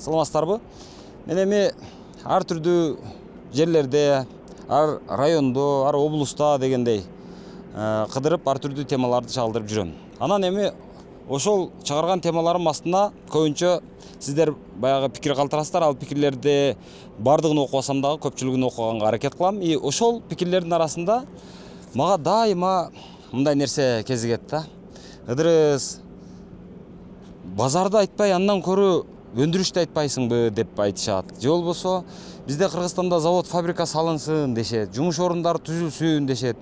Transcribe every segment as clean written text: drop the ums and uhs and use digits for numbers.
Саламатсыздарбы? Мен эми ар түрдүү жерлерде, ар райондо, ар облуста дегендей кыдырып ар түрдүү темаларды чагылдырып жүрөм. Анан эми ошол чыгарган темаларым астына көбүнчө сиздер баягы пикир калтырасыздар, ал пикирлерди бардыгын окубасам дагы көпчүлүгүн окуганга аракет кылам. И ошол пикирлердин арасында мага дайыма мындай нерсе кезигет да. Ыдырыс, базарды айтпай, андан көрө өндүрүштү айтпайсыңбы деп айтышат. Же болбосо бизде Кыргызстанда завод, фабрика салынсын дешет, жумуш орундары түзүлсүн дешет.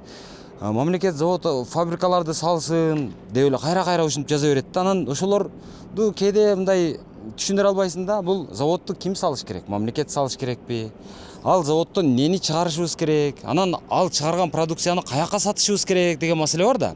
Мамлекет завод, фабрикаларды салсын деп эле кайра ушинтип жаза берет да. Анан ошолорду кээде мындай түшүндүрө албайсың да. Бул заводду ким салыш керек? Мамлекет салыш керекпи? Ал заводдон эмнени чыгарышыбыз керек? Анан ал чыгарган продукцияны каяка сатышыбыз керек деген маселе бар да.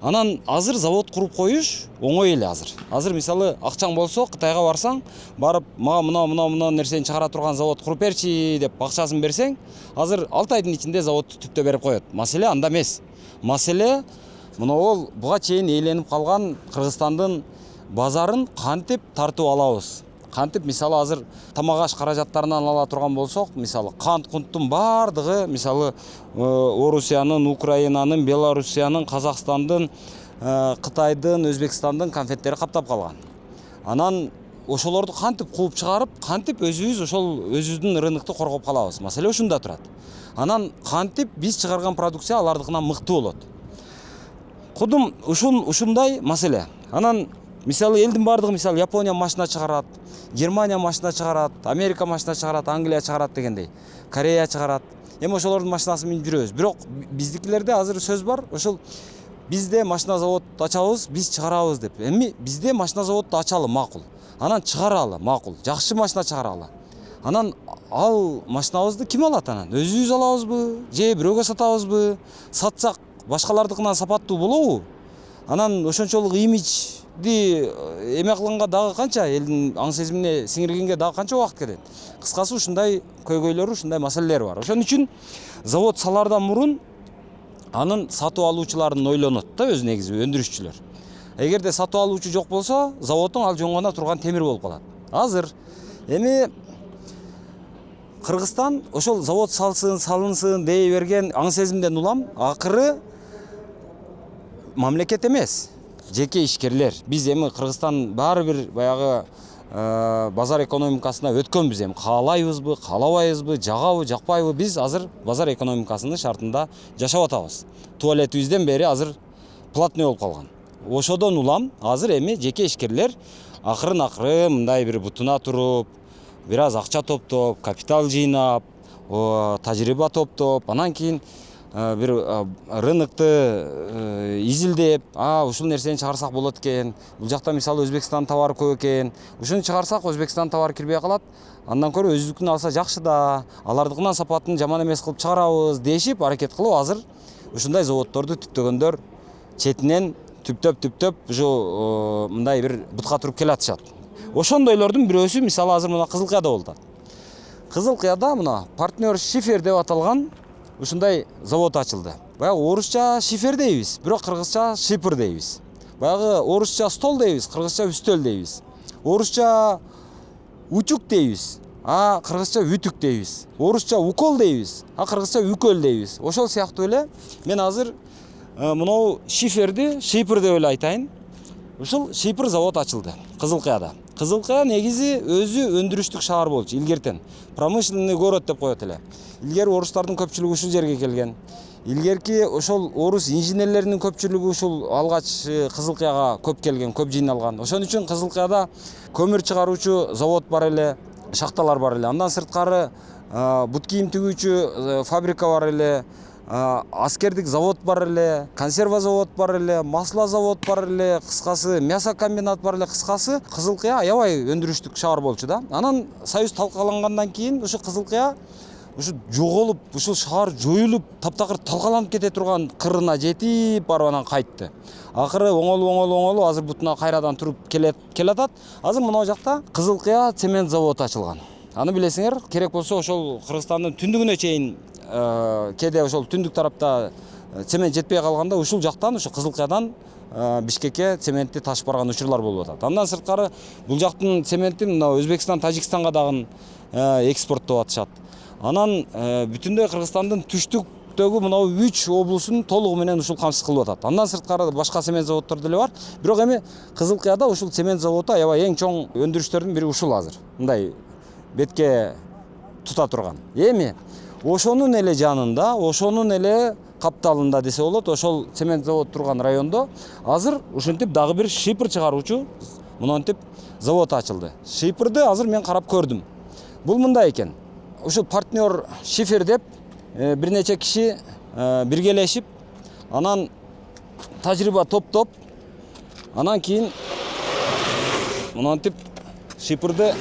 Анан азыр завод куруп коюш оңой эле азыр. Азыр мисалы акчаң болсо, Кытайга барсаң, барып мага мына нерсени чыгара турган завод куруп берчи деп акчасын берсең, азыр 6 айдын ичинде заводду түптөп берип коет. Маселе анда эмес. Маселе могул буга чейин ээленип калган Кыргызстандын базарын кантип тартып алабыз? Кантип мисалы азыр тамак аш каражаттарынан ала турган болсок, мисалы кант кунттун бардыгы мисалы Орусиянын, Украинанын, Белоруссиянын, Казакстандын, Кытайдын, Өзбекстандын конфеттери каптап калган. Анан ошолорду кантип кууп чыгарып, кантип өзүбүз ошол өзүбүздүн рынокту коргоп калабыз? Маселе ушунда турат. Анан кантип биз чыгарган продукция алардыкынан мыкты болот? Кудум ушундай маселе. Анан мисалы элдин бардыгы мисалы Япония машина чыгарат, Германия машина чыгарат, Америка машина чыгарат, Англия чыгарат дегендей, Корея чыгарат. Эми ошолордун машинасын минип жүрөбүз. Бирок биздикилерде азыр сөз бар, ошол бизде машина завод ачабыз, биз чыгарабыз деп. Эми бизде машина заводду ачалы макул. Анан чыгаралы макул. Жакшы машина чыгаралы. Анан ал машинабызды ким алат анан? Өзүбүз алабызбы, же бирөөгө сатабызбы? Сатсак башкалардыкынан сапаттуу болобу? Анан ошончолук имиджди эме кылганга дагы канча элдин аң сезимине сиңиргенге дагы канча убакыт кетет? Кыскасы ушундай көйгөйлөр, ушундай маселелер бар. Ошон үчүн завод салардан мурун анын сатып алуучуларын ойлонот да өз негизи өндүрүшчүлөр. Эгерде сатып алуучу жок болсо, заводдун ал жоңгона турган темир болуп калат. Азыр эми Кыргызстан ошол завод салынсын дей берген аң сезимден улам, акыры мамлекет эмес, жеке ишкерлер. Биз эми Кыргызстан баары бир баягы базар экономикасына өткөнбүз. Эми каалайбызбы, каалабайбызбы, жагабы, жакпайбы, биз азыр базар экономикасынын шартында жашап атабыз. Туалетибизден бери азыр платный болуп калган. Ошодон улам азыр эми жеке ишкерлер акырын мындай бир бутуна туруп, бир аз акча топтоп, капитал жыйнап, тажрыйба топтоп, анан кийин бир рынокты изилдеп, ушул нерсени чыгарсак болот экен. Бул жакта мисалы Өзбекстан товары көп экен. Ушуну чыгарсак Өзбекстан товары кирбей калат. Андан көрө өзүбүздүкүн алса жакшы да, алардыкынан сапатын жаман эмес кылып чыгарабыз дешип аракет кылып азыр ушундай заводдорду түптөгөндөр четинен түптөп ушу мындай бир бутка туруп келатышат. Ошондойлордун бирөөсү мисалы азыр мына Кызылкыяда болуп атат. Кызылкыяда мына партнер шифер деп аталган ушундай завод ачылды. Баягы орусча шифер дейбиз, бирок кыргызча шипр дейбиз. Баягы орусча стол дейбиз, кыргызча үстөл дейбиз. Орусча утюг дейбиз, кыргызча үтүк дейбиз. Орусча укол дейбиз, кыргызча үкөл дейбиз. Ошол сыяктуу эле мен азыр мынау шиферди шипр деп эле айтайын. Ушул шипр завод ачылды Кызылкыяда. Кызылкыя негизи өзү өндүрүштүк шаар болчу илгертен. Промышленный город деп коет эле. Илгери орустардын көпчүлүгү ушул жерге келген. Илгерки ошол орус инженерлеринин көпчүлүгү ушул алгач Кызылкыяга көп келген, көп жыйналган. Ошон үчүн Кызылкыяда көмүр чыгаруучу завод бар эле, шахталар бар эле. Андан сырткары бут кийим тигүүчү фабрика бар эле, аскердик завод бар эле, консерва завод бар эле, масло завод бар эле, кыскасы мясо комбинат бар эле, кыскасы Кызылкыя аябай өндүрүштүк шаар болчу да. Анан союз талкалангандан кийин ушу Кызылкыя ушу жоголуп, ушул шаар жоюлуп, таптакыр талкаланып кете турган кырына жетип барып анан кайтты. Акыры оңолу азыр бутуна кайрадан туруп келатат. Азыр мына жакта Кызылкыя цемент заводу ачылган. Аны билесиңер, керек болсо ошол Кыргызстандын түндүгүнө чейин кээде ошол түндүк тарапта цемент жетпей калганда ушул жактан, ушу Кызылкыядан Бишкекке цементти ташып барган учурлар болуп атат. Андан сырткары бул жактын цементин мына Өзбекстан, Тажикстанга дагы экспорттоп атышат. Анан бүтүндөй Кыргызстандын түштүктөгү мына 3 облусун толугу менен ушул камсыз кылып атат. Андан сырткары башка цемент заводдор деле бар. Бирок эми Кызылкыяда ушул цемент заводу аябай эң чоң өндүрүштөрдүн бири ушул азыр. Мындай бетке тута турган. Эми ошонун эле жанында, ошонун эле капталында десе болот, ошол цемент завод турган райондо азыр ушинтип дагы бир шипр чыгаруучу монтип завод ачылды. Шипрды азыр мен карап көрдүм. Бул мындай экен. Ушул партнер шифер деп бир нече киши биргелешип, анан тажрыйба топтоп, анан кийин монтип шипрды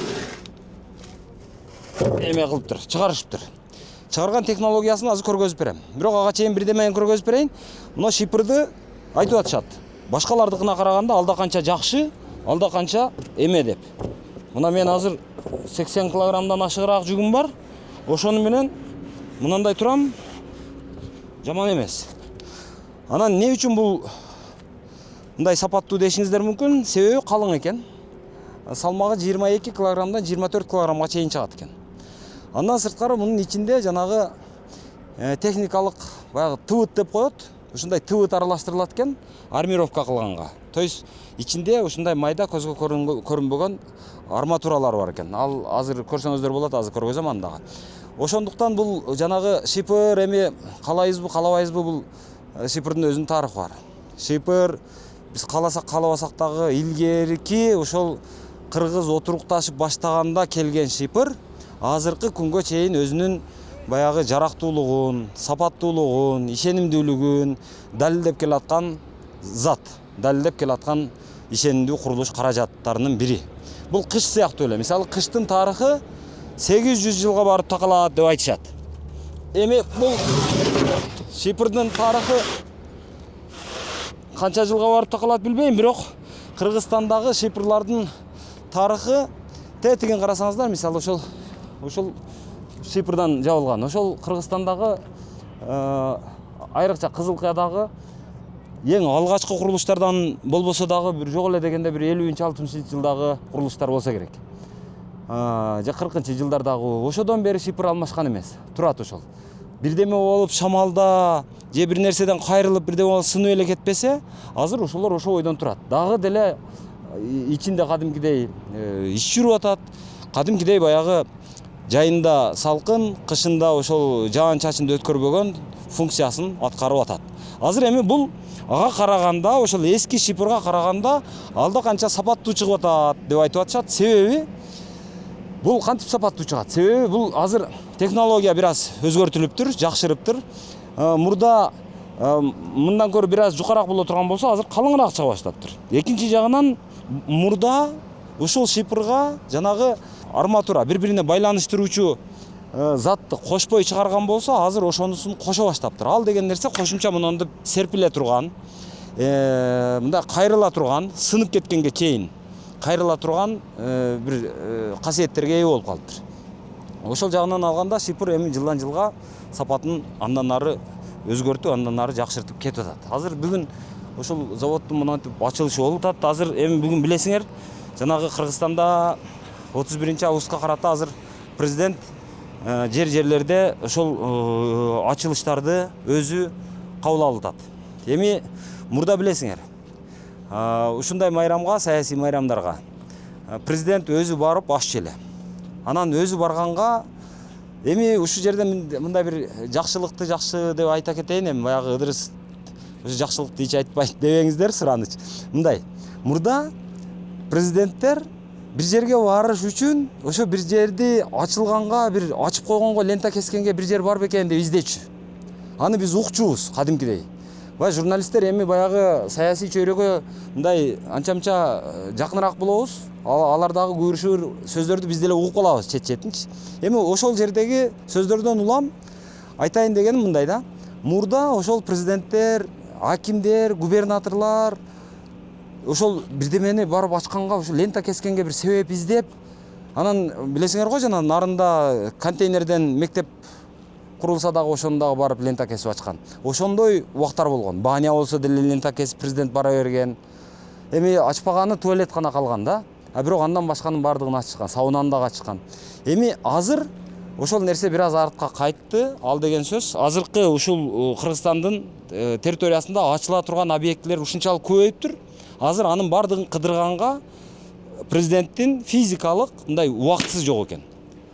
эме кылыптыр, чыгарышыптыр. Чыгарган технологиясын азыр көргөзүп берем. Бирок ага чейин бирдемени көргөзүп берейин. Мына шипрды айтып атышат. Башкалардыкына караганда алда канча жакшы, алда канча эме деп. Мына мен азыр 80 килограммдан ашыгыраак жүгүм бар. Ошону менен мынандай турам, жаман эмес. Анан эмне үчүн бул мындай сапаттуу дешиңиздер мүмкүн? Себеби калың экен. Салмагы 22 килограммдан 24 килограммга чейин чыгат экен. Андан сырткары мунун ичинде жанагы техникалык баягы тывыт деп коет. Ушундай тывыт аралаштырылат экен армировка кылганга. То есть ичинде ушундай майда көзгө көрүнбөгөн арматуралар бар экен. Ал азыр көрсөңүздөр болот, азыр көргөзөм аны дагы. Ошондуктан бул жанагы шипр эми каалайбызбы, каалабайбызбы, бул шипрдын өзүнүн тарыхы бар. Шипр биз кааласак каалабасак дагы илгерки ошол кыргыз отурукташып баштаганда келген шипр азыркы күнгө чейин өзүнүн баягы жарактуулугун, сапаттуулугун, ишенимдүүлүгүн далилдеп келаткан зат, далилдеп келаткан ишенимдүү курулуш каражаттарынын бири. Бул кыш сыяктуу эле. Мисалы кыштын тарыхы 800 жылга барып такалат деп айтышат. Эми бул шипрдын тарыхы канча жылга барып такалат билбейм, бирок Кыргызстандагы шипрлардын тарыхы тетиген карасаңыздар, мисалы ушул шипрдан жабылган. Ошол Кыргызстандагы айрыкча Кызылкыядагы эң алгачкы курулуштардан болбосо дагы бир жок эле дегенде бир 50-60 жылдагы курулуштар болсо керек. Же 40 жылдардагы ошодон бери шипр алмашкан эмес. Турат ошол. Бирдеме болуп шамалда же бир нерседен кайрылып бирдеме сынып эле кетпесе, азыр ошолор ошо бойдон турат. Дагы деле ичинде кадимкидей иш жүрүп атат. Кадимкидей баягы жайында салкын, кышында ошол жаан чачынды өткөрбөгөн функциясын аткарып атат. Азыр эми бул ага караганда, ошол эски шипрга караганда алда канча сапаттуу чыгып атат деп айтып атышат. Себеби бул кантип сапаттуу чыгат? Себеби бул азыр технология бир аз өзгөртүлүптүр, жакшырыптыр. Мурда мындан көрө бир аз жукараак боло турган болсо, азыр калыңыраак чыга баштаптыр. Экинчи жагынан мурда ушул шипрга жанагы арматура бири-бирине байланыштыруучу затты кошпой чыгарган болсо, азыр ошонусун кошо баштаптыр. Ал деген нерсе кошумча мындай серпиле турган, мындай кайрыла турган, сынып кеткенге чейин кайрыла турган бир касиеттерге ээ болуп калыптыр. Ошол жагынан алганда шипр эми жылдан жылга сапатын андан ары өзгөртүп, андан ары жакшыртып кетип атат. Азыр бүгүн ошол заводдун монтип ачылышы болуп атат. Азыр эми бүгүн билесиңер, жанагы Кыргызстанда 31 августка карата азыр президент жерлерде ошол ачылыштарды өзү кабыл алып атат. Эми мурда билесиңер, ушундай майрамга, саясий майрамдарга президент өзү барып ашчу эле. Анан өзү барганга эми ушул жерде мындай бир жакшылыкты жакшы деп айта кетейин, эми баягы Ыдырыс ушу жакшылыкты эч айтпайт дебеңиздер, сураныч. Мындай, мурда президенттер бир жерге барыш үчүн ошо бир жерди ачылганга, бир ачып койгонго, лента кескенге бир жер бар бекен деп издечү. Аны биз укчубуз кадимкидей. Бай журналисттер эми баягы саясий чөйрөгө мындай анча-мынча жакыныраак болобуз. Алардагы күбүр-шүбүр сөздөрдү биз деле угуп калабыз чет-четинчи. Эми ошол жердеги сөздөрдөн улам айтайын дегеним мындай да. Мурда ошол президенттер, акимдер, губернаторлар ошол бирдемени барып ачканга, ошол лента кескенге бир себеп издеп, анан билесиңер го, жана нарында контейнерден мектеп курулса дагы ошону дагы барып лента кесип ачкан. Ошондой убактар болгон. Бания болсо деле лента кесип президент бара берген. Эми ачпаганы туалет гана калган да. А бирок андан башканын бардыгын ачышкан, саунаны дагы ачышкан. Эми азыр ошол нерсе бир аз артка кайтты. Ал деген сөз, азыркы ушул Кыргызстандын территориясында ачыла турган объектлер ушунчалык көбөйүптүр. Азыр анын бардыгын кыдырганга президенттин физикалык мындай убактысы жок экен.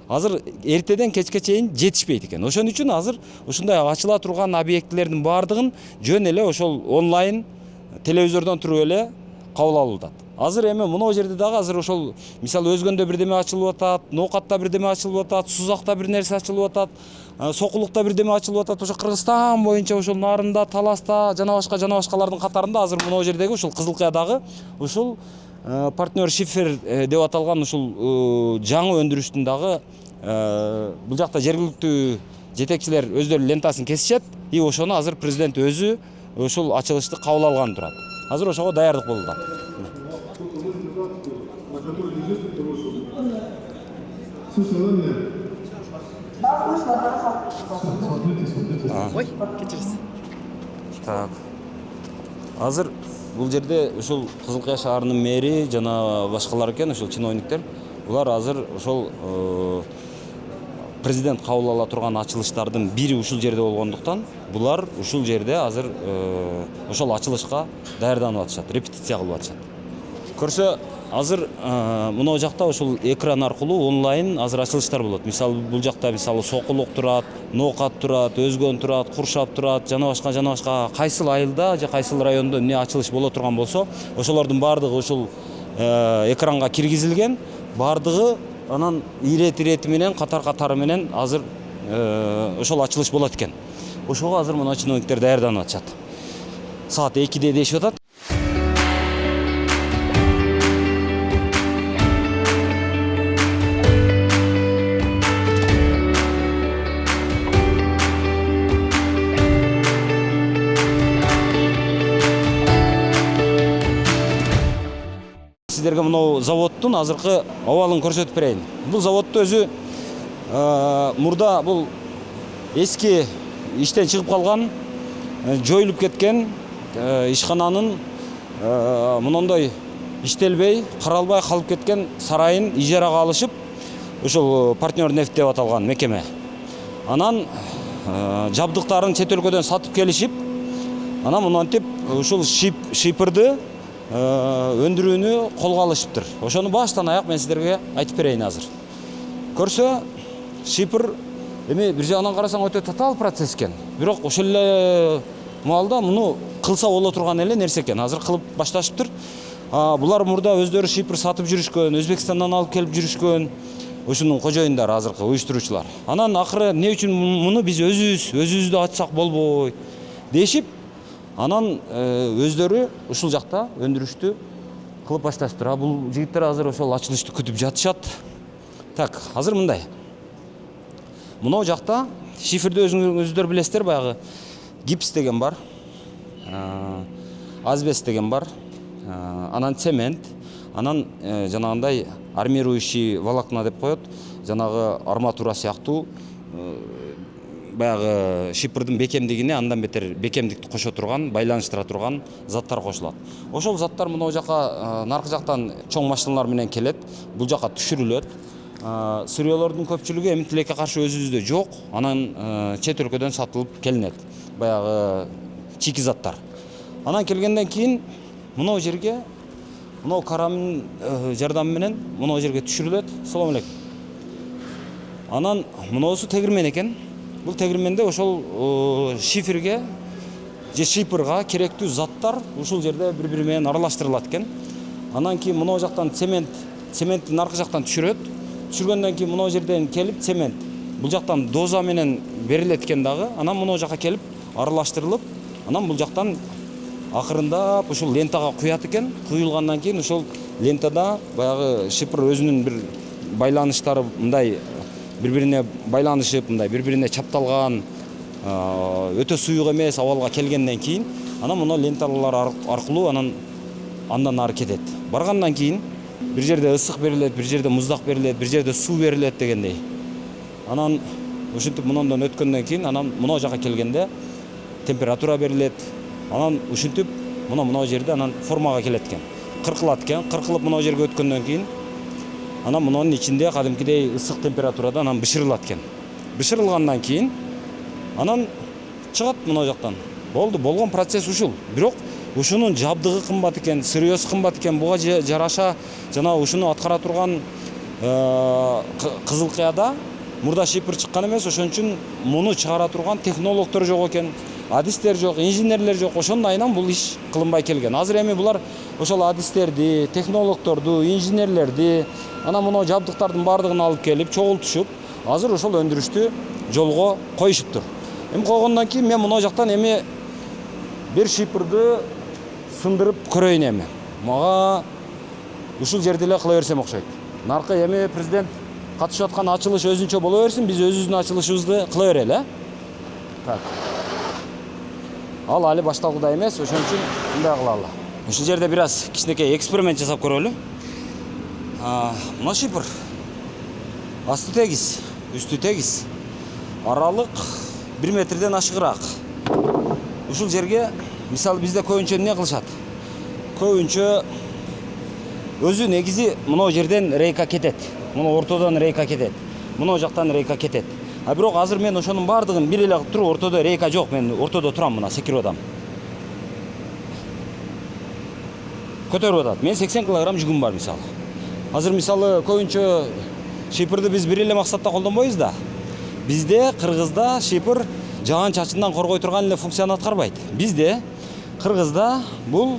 Азыр эртеден кечке чейин жетишпейт экен. Ошон үчүн азыр ушундай ачыла турган объектлердин бардыгын жөн эле ошол онлайн телевизордон туруп эле кабыл алып атат. Азыр эми мына жерде дагы азыр ошол мисалы Өзгөндө бирдеме ачылып атат, Ноокатта бирдеме ачылып атат, Сузакта бир нерсе ачылып атат, Сокулукта бирдеме ачылып атат. Ошо Кыргызстан боюнча ошол Нарында, Таласта жана башкалардын катарында азыр мына жердеги ушул Кызылкыядагы ушул партнер шифер деп аталган ушул жаңы өндүрүштүн дагы бул жакта жергиликтүү жетекчилер өздөрү лентасын кесишет. И ошону азыр президент өзү ушул ачылышты кабыл алган турат. Азыр ошого даярдык болуп атат. Ой, кечирсиз. Так. Азыр бул жерде ушул Кызылкыя шаарынын мэри жана башкалар экен, ушул чиновниктер. Булар азыр ошол президент кабыл ала турган ачылыштардын бири ушул жерде болгондуктан, булар ушул жерде азыр ошол ачылышка даярданып атышат, репетиция кылып атышат. Көрсө, азыр мына жакта ушул экран аркылуу онлайн азыр ачылыштар болот. Мисалы бул жакта мисалы Сокулук турат, Ноокат турат, Өзгөн турат, Куршап турат, жана башка кайсыл айылда же кайсыл райондо эмне ачылыш боло турган болсо, ошолордун бардыгы ушул экранга киргизилген, бардыгы анан ирети менен катары менен азыр ошол ачылыш болот экен. Ошого азыр мына чиновниктер даярданып атышат. Саат 2-де дешип атат. Сіздерге мынау заводтун азыркы абалын көрсөтүп берейин. Бул заводду өзү мурда бул эски иштен чыгып калган, жоюлуп кеткен ишкананын мындай иштелбей, каралбай калып кеткен сарайын ижарага алышып, ушул партнер нефть деп аталган мекеме. Анан жабдыктарын чет өлкөдөн сатып келишип, анан мынтип ушул шипырды өндүрүүнү колго алышыптыр. Ошону баштан аяк мен сиздерге айтып берейин азыр. Көрсө, шипыр эми бир жагынан карасаң өтө татаал процесс экен. Бирок ошол эле маалда муну кылса боло турган эле нерсе экен. Азыр кылып башташыптыр. Булар мурда өздөрү шипыр сатып жүрүшкөн, Өзбекстандан алып келип жүрүшкөн. Ошонун кожоюндары азыркы уюштуруучулар. Анан акыры эмне үчүн муну биз өзүбүздү ачсак болбой дешип, анан өздөрү ушул жакта өндүрүштү кылып башташыптыр. Бул жигиттер азыр ошол ачылышты күтүп жатышат. Так, азыр мындай. Мына жакта шиферди өзүңүздөр билесиздер, баягы гипс деген бар, азбест деген бар, анан цемент, анан жанагындай армирующий волокна деп коет, жанагы арматура сыяктуу баягы шипырдын бекемдигине андан бетер бекемдикти кошо турган, байланыштыра турган заттар кошулат. Ошол заттар мына жака наркы жактан чоң машиналар менен келет, бул жака түшүрүлөт. Сырьёлордун көпчүлүгү эми тилекке каршы өзүбүздө жок, анан чет өлкөдөн сатылып келинет. Баягы чийки заттар. Анан келгенден кийин мына жерге, мына карамдын жардамы менен мына жерге түшүрүлөт. Салам алейкум. Анан мыносу тегирмен экен. Бул тегирменде ошол шиферге же шипырга керектүү заттар ушул жерде бири-бири менен аралаштырылат экен. Анан кийин мына жактан цементти наркы жактан түшүрөт. Түшүргөндөн кийин мына жерден келип цемент бул жактан доза менен берилет экен дагы. Анан мына жака келип аралаштырылып, анан бул жактан акырындап ушул лентага куят экен. Куюлгандан кийин ушул лентада баягы шипыр өзүнүн бир байланыштары мындай бири-бирине байланышып, мындай бири-бирине чапталган, өтө суюк эмес абалга келгенден кийин, анан мына ленталар аркылуу андан ары кетет. Баргандан кийин бир жерде ысык берилет, бир жерде муздак берилет, бир жерде суу берилет дегендей. Анан ушинтип мындан өткөндөн кийин анан мына жака келгенде температура берилет. Анан ушинтип мына жерде анан формага келет экен. Кыркылат экен. Кыркылып мына жерге өткөндөн кийин анан мунун ичинде кадимкидей ысык температурада анан бышырылат экен. Бышырылгандан кийин анан чыгат мына жактан. Болду, болгон процесс ушул. Бирок ушунун жабдыгы кымбат экен, сырьёсу кымбат экен. Буга жараша жана ушуну аткара турган Кызылкыяда мурда шипр чыккан эмес, ошон үчүн муну чыгара турган технологдор жок экен, адистер жок, инженерлер жок. Ошонун айынан бул иш кылынбай келген. Азыр эми булар ошол адистерди, технологдорду, инженерлерди, анан муну жабдыктардын баардыгын алып келип, чогултушуп, азыр ошол өндүрүштү жолго коюшуптур. Эми койгондон кийин мен мына жактан эми бир шипрды сындырып көрөйүн эми. Мага ушул жерде эле кыла берсем окшойт. Наркы эми президент катышып аткан ачылыш өзүнчө боло берсин, биз өзүбүздүн ачылышыбызды кыла берели, э? Так. Ал али башталгыда эмес, ошон үчүн мындай кылалы. Ушул жерде бир аз кичинекей эксперимент жасап көрөлү. Мына шипр асты тегиз, үстү тегиз. Аралык 1 метрден ашыгыраак. Ушул жерге мисалы бизде көбүнчө эмне кылышат? Көбүнчө өзү негизи мына жерден рейка кетет. Мына ортодон рейка кетет. Мына жактан рейка кетет. А бирок азыр мен ошонун баардыгын бир эле кылып туруп, ортодо рейка жок. Мен ортодо турам, мына секирип атам. Көтөрүп атат. Мен 80 кг жүгүм бар мисалы. Азыр мисалы көбүнчө шипрды биз бир эле максатта колдонбойбуз да. Бизде Кыргызда шипр жаан чачындан коргой турган эле функцияны аткарбайт. Бизде Кыргызда бул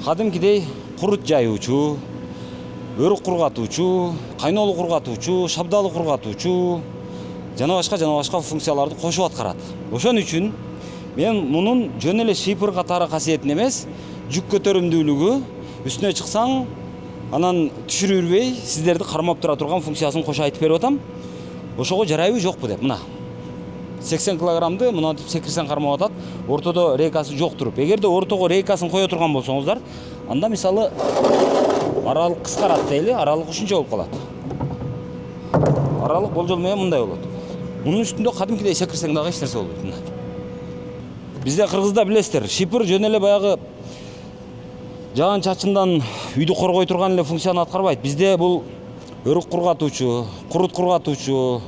кадимкидей курут жайуучу, өрүк кургатуучу, кайнолуу кургатуучу, шабдалы кургатуучу жана башка функцияларды кошуп аткарат. Ошон үчүн мен мунун жөн эле шипр катары касиетин эмес, жүк көтөрүмдүүлүгү, үстүнө чыксаң анан түшүрүрбөй сиздерди кармап тура турган функциясын кошо айтып берип атам. Ошого жарайбы жокпу деп, мына 80 кг мына секирсең кармап атат, ортодо рейкасы жок туруп. Эгерде ортого рейкасын кое турган болсоңуздар, анда мисалы аралык кыскарат дейли, аралык ушунча болуп калат. Аралык болжол менен мындай болот. Мунун үстүндө кадимкидей секирсең дагы эч нерсе болбойт, мына. Бизде Кыргызда билесиздер, шипр жөн эле баягы жаан чачындан үйдү коргой турган эле функцияны аткарбайт. Бизде бул өрүк кургатуучу, курут кургатуучу,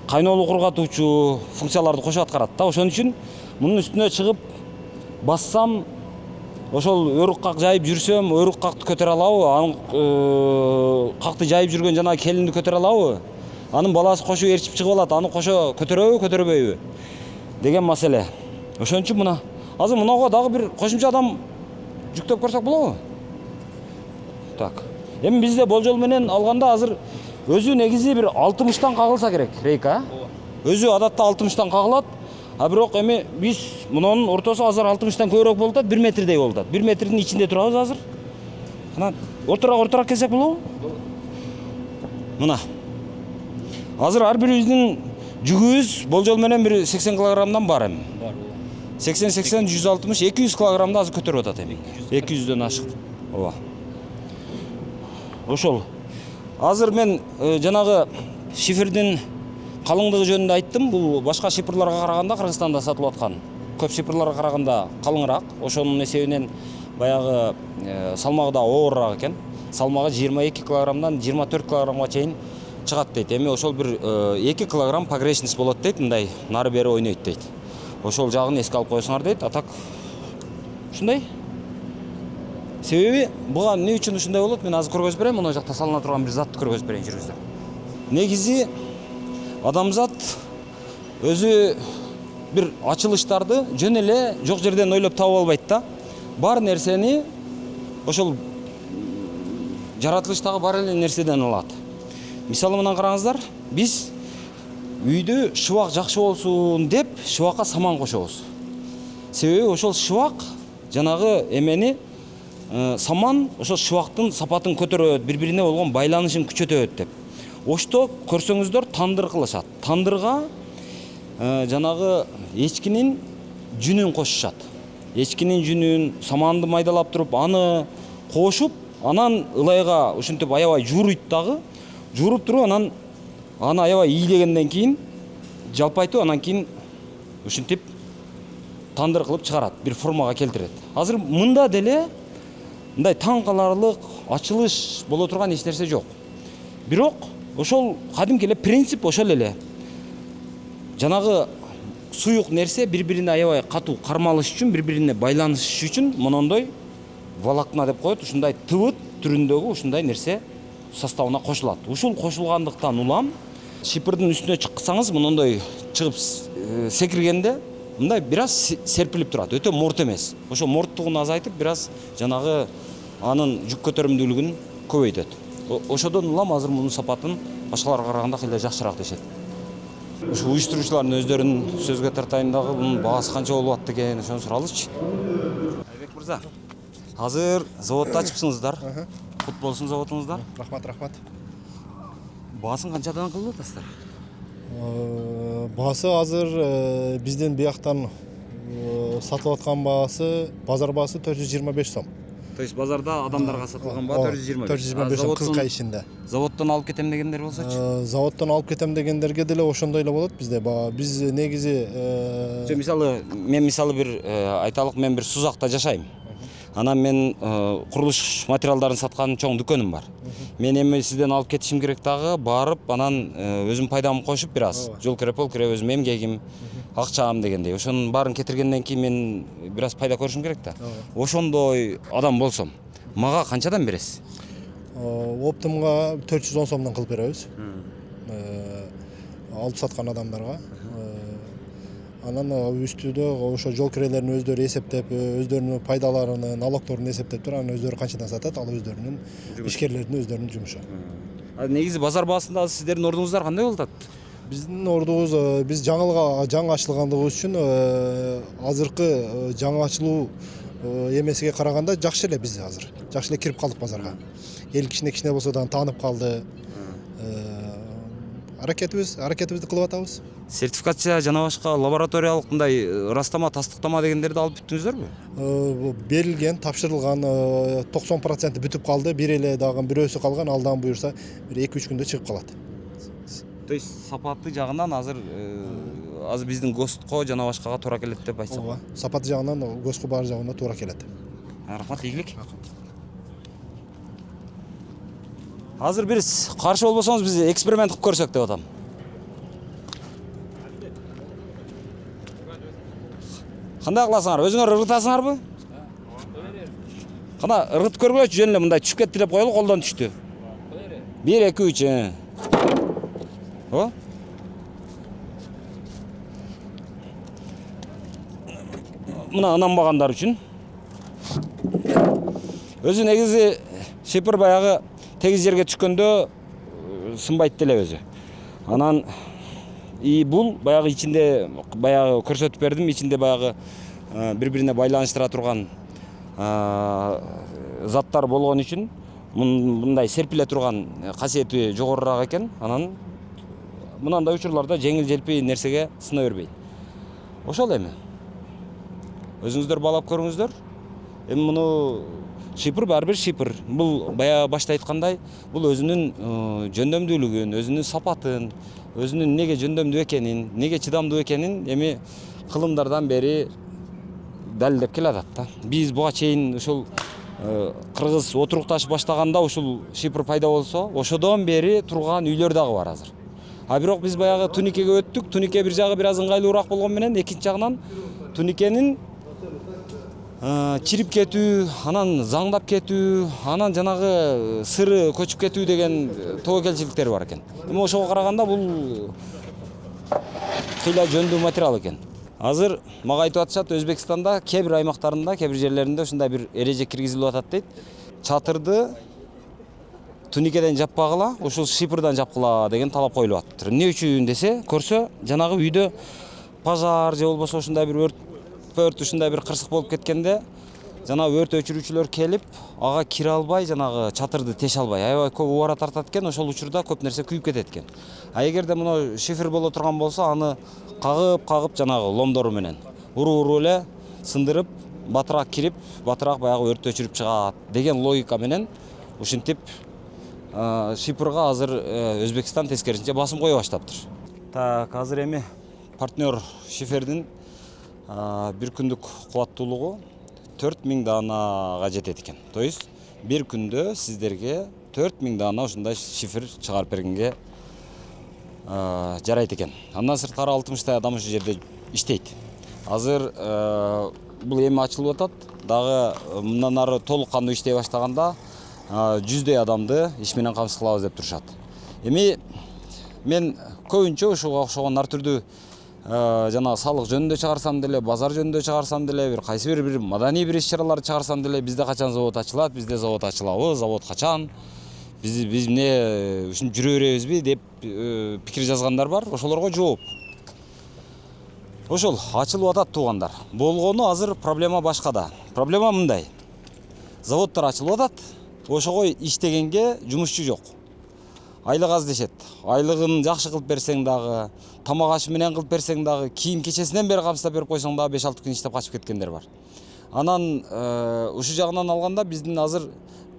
кайнолуу кургатуучу функцияларды кошо аткарат да. Ошон үчүн мунун үстүнө чыгып бассам, ошол өрүк как жайып жүрсөм, өрүк какты көтөрө алабы? Анын какты жайып жүргөн жана келинди көтөрө алабы? Анын баласы кошо ээрчип чыгып алат, аны кошо көтөрөбү, көтөрбөйбү деген маселе. Ошон үчүн мына азыр мынага дагы бир кошумча адам жүктөп көрсөк болобу? Так. Эми бизде болжол менен алганда азыр өзү негизи бир 60тан кагылса керек рейка. Өзү адатта 60тан кагылат. А бирок эми биз мунун ортосу азыр 60тан көбүрөөк болуп атат, 1 метрдей болуп атат. 1 метрдин ичинде турабыз азыр. Анан ортурак келсек болобу? Мына. Азыр ар бирибиздин жүгүбүз болжол менен бир 80 кг бар эми. 80, 160, 200 кг азыр көтөрүп атат эми. 200дөн ашык. Ооба. Ошол. Азыр мен жанагы шифрдин калыңдыгы жөнүндө айттым. Бул башка шипрларга караганда Кыргызстанда сатылып аткан көп шипрларга караганда калыңыраак. Ошонун эсебинен баягы салмагы да оорураак экен. Салмагы 22 кг 24 кг чейин чыгат дейт. Эми ошол бир 2 кг погрешность болот дейт, мындай нары бери ойнойт дейт. Ошол жагын эске алып коесуңар дейт. А так ушундай. Себеби буга эмне үчүн ушундай болот? Мен азыр көргөзүп берейин, мына жакта салына турган бир затты көргөзүп берейин жүрүңүздөр. Негизи адамзат өзү бир ачылыштарды жөн эле жок жерден ойлоп таап албайт да. Бар нерсени ошол жаратылыштагы бар эле нерседен алат. Мисалы менен караңыздар, биз үйдө шыбак жакшы болсун деп шыбакка саман кошобуз. Себеби ошол шыбак жанагы эмени саман ошол шыбактын сапатын көтөрөт, бири-бирине болгон байланышын күчөтөт деп. Ошто көрсөңүздөр тандыр кылышат. Тандырга жанагы эчкинин жүнүн кошушат. Эчкинин жүнүн, саманды майдалап туруп, аны кошуп, анан ылайга ушинтип аябай жууруйт дагы. Жууруп туруп, анан аны аябай ийдегенден кийин жалпы айтып анан кийин ушинтип тандыр кылып чыгарат, бир формага келтирет. Азыр мында деле мындай таң каларлык ачылыш боло турган эч нерсе жок. Бирок ошол кадимки эле принцип ошол эле. Жанагы суюк нерсе бири-бирине аябай катуу кармалыш үчүн, бири-бирине байланыш үчүн монондой волокна деп коет, ушундай тыбыт түрүндөгү ушундай нерсе составына кошулат. Ушул кошулгандыктан улам шипырдын үстүнө чыксаңыз монондой чыгып секиргенде мындай бир аз серпилип турат, өтө морт эмес. Ошо морттугун азайтып, бир аз жанагы анын жүк көтөрүмдүүлүгүн көбөйтөт. Ошодон улам азыр мунун сапатын башкаларга караганда кыйла жакшыраак дешет. Ушу уюштуруучулардын өздөрүн сөзгө тартайын дагы, бунун баасы канча болуп атты экен, ошону суралычы. Айбек мырза, азыр заводду ачыпсыңыздар. Кут болсун заводуңуздар. Рахмат. Баасын канчадан кылып атасыздар? Баасы азыр бизден бияктан сатылып аткан баасы, базар баасы 425 сом. То есть базарда адамдарга сатылган баа 425 сом кызга ишинде. Заводдон алып кетем дегендер болсочу? Заводдон алып кетем дегендерге деле ошондой эле болот bizde. Биз негизи мисалы бир айталык, мен бир Сузакта жашайм. Анан мен курулуш материалдарын саткан чоң дүкөнүм бар. Мен эми сизден алып кетишим керек дагы, барып анан өзүм пайдамды кошуп бир аз жол кире пол кире өзүм эмгегим, акчам дегендей. Ошонун баарын кетиргенден кийин мен бир аз пайда көрүшүм керек да. Ошондой адам болсом, мага канчадан бересиз? Оптумга 410 сомдон кылып беребиз. Алып саткан адамдарга. Анан үстүдө ошо жол кирелерин өздөрү эсептеп, өздөрүнүн пайдаларын, налогторун эсептеп туруп, анан өздөрү канчадан сатат, ал өздөрүнүн ишкерлердин өздөрүнүн жумушу. Негизи базар баасында сиздердин ордуңуздар кандай болуп атат? Биздин ордубуз биз жаңы ачылгандыгыбыз үчүн азыркы жаңы ачылуу эмесиге караганда жакшы эле биз азыр. Жакшы эле кирип калдык базарга. Эл кичине болсо да таанып калды. Аракетибизди кылып атабыз. Сертификация жана башка лабораториялык мындай ырастама, тастыктама дегендерди алып бүттүңүздөрбү? Берилген, тапшырылган 90% бүтүп калды. Бир эле дагы бирөөсү калган, алдан буюрса бир 2-3 күндө чыгып калат. То есть сапаты жагынан азыр биздин ГОСТко жана башкага туура келет деп айтсак. Ооба, сапаты жагынан ГОСТко бар жагына туура келет. Рахмат, ийгилик. Азыр биз каршы болбосоңуз биз эксперимент кылып көрсөк деп атам. Кандай кыласыңар? Өзүңөр ыргытасыңарбы? Кана ыргытып көргүлөчү, жөн эле мындай түшүп кетти деп коелу, колдон түштү. 1 2 3. О? Мына ынанбагандар үчүн. Өзү негизи шипыр баягы тегиз жерге түшкөндө сынбайт деле өзү. Анан бул баягы ичинде баягы көрсөтүп бердим, ичинде баягы бири-бирине байланыштыра турган заттар болгон үчүн мындай серпиле турган касиети жогорураак экен. Анан мынандай учурларда жеңил-желпи нерсеге сына бербейт. Ошол эми. Өзүңүздөр баалап көрүңүздөр. Эми муну шипыр баары бир шипыр. Бул баягы башта айткандай, бул өзүнүн жөндөмдүүлүгүн, өзүнүн сапатын, өзүнүн неге жөндөмдүү экенин, неге чыдамдуу экенин эми кылымдардан бери далилдеп келатат да. Биз буга чейин ушул кыргыз отурукташып баштаганда ушул шипыр пайда болсо, ошодон бери турган үйлөр дагы бар азыр. Бирок биз баягы туникеге өттүк. Тунике бир жагы бир аз ыңгайлуураак болгон менен, экинчи жагынан туникенин чирип кетүү, анан заңдап кетүү, анан жанагы сыры көчүп кетүү деген тобокелчиликтери бар экен. Эми ошого караганда бул кыйла жөндүү материал экен. Азыр мага айтып атышат, Өзбекстанда кээ бир аймактарында, кээ бир жерлеринде ушундай бир эреже киргизилип атат дейт. Чатырды туникеден жаппагыла, ушул шипырдан жапкыла деген талап коюлуп атыптыр. Эмне үчүн десе, көрсө жанагы үйдө пожар же болбосо ушундай бир өрт ушундай бир кырсык болуп кеткенде, жана өрт өчүрүүчүлөр келип, ага кире албай, жанагы чатырды теше албай, аябай көп убара тартат экен, ошол учурда көп нерсе күйүп кетет экен. Эгерде мына шифр боло турган болсо, аны кагып жанагы ломдору менен уруу эле сындырып, батыраак кирип, батыраак баягы өрттү өчүрүп чыгат деген логика менен ушинтип шипырга азыр Өзбекстан тескерисинче басым кое баштаптыр. Так, азыр эми партнер шифердин бир күндүк кубаттуулугу 4000 данага жетет экен. То есть бир күндө сиздерге 4000 дана ушундай шифер чыгарып бергенге жарайт экен. Андан сырткары 60 адам ушу жерде иштейт. Азыр бул эми ачылып атат. Дагы мындан ары толук кандуу иштей баштаганда 100 адамды иш менен камсыз кылабыз деп турушат. Эми мен көбүнчө ушуга окшогон ар түрдүү жана салык жөнүндө чыгарсам деле, базар жөнүндө чыгарсам деле, бир кайсы бир маданий бир иш-чараларды чыгарсам деле, бизде качан завод ачылат, бизде завод ачылабы, завод качан, биз эмне ушинтип жүрө беребизби деп пикир жазгандар бар. Ошолорго жооп. Ошол ачылып атат туугандар. Болгону азыр проблема башкада. Проблема мындай. Заводдор ачылып атат. Ошого иштегенге жумушчу жок. Айлык аз дешет. Айлыгын жакшы кылып берсең дагы, тамак ашы менен кылып берсең дагы, кийим кечесинен бери камсыздап берип койсоң дагы 5-6 күн иштеп качып кеткендер бар. Анан ушу жагынан алганда биздин азыр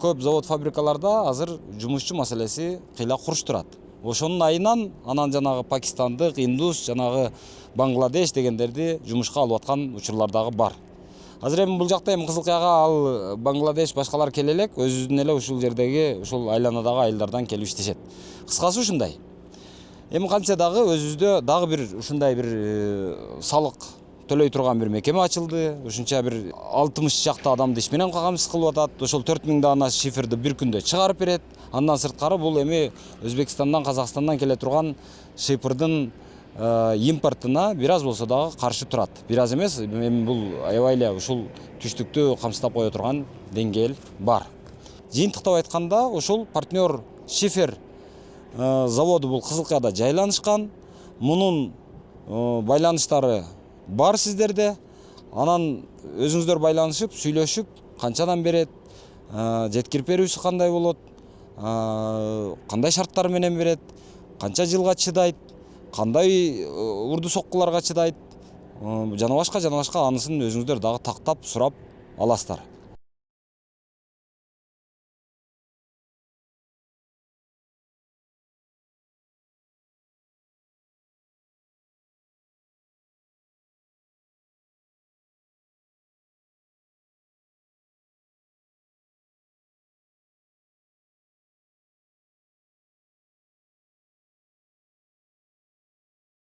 көп завод фабрикаларда азыр жумушчу маселеси кыйла курч турат. Ошонун айынан анан жанагы пакистандык, индус, жанагы Бангладеш дегендерди жумушка алып аткан учурлар дагы бар. Азыр эми бул жакта эми Кызылкаяга ал Бангладеш башкалар келе элек, өзүбүздүн эле ушул жердеги, ушул айланадагы айылдардан келип иштешет. Кыскасы ушундай. Эми кантсе дагы өзүбүздө дагы бир ушундай бир салык төлөй турган бир мекеме ачылды. Ушунча бир 60 чакты адамды иш менен камсыз кылып атат. Ошол 4000 дана шиферди бир күндө чыгарып берет. Андан сырткары бул эми Өзбекстандан, Казакстандан келе турган шифердин импортуна бир аз болсо дагы каршы турат. Бир аз эмес, эми бул аябай эле ушул түштүктү камсыздап кое турган деңгээл бар. Жыйынтыктап айтканда, ушул партнер шифер заводу бул Кызылкаяда жайланышкан. Мунун байланыштары бар сиздерде. Анан өзүңүздөр байланышып, сүйлөшүп, канчадан берет, жеткирип берүүсү кандай болот, кандай шарттар менен берет, канча жылга чыдайт, кандай урду соккуларга чыдайт, жана башка анысын өзүңүздөр дагы тактап сурап аласыздар.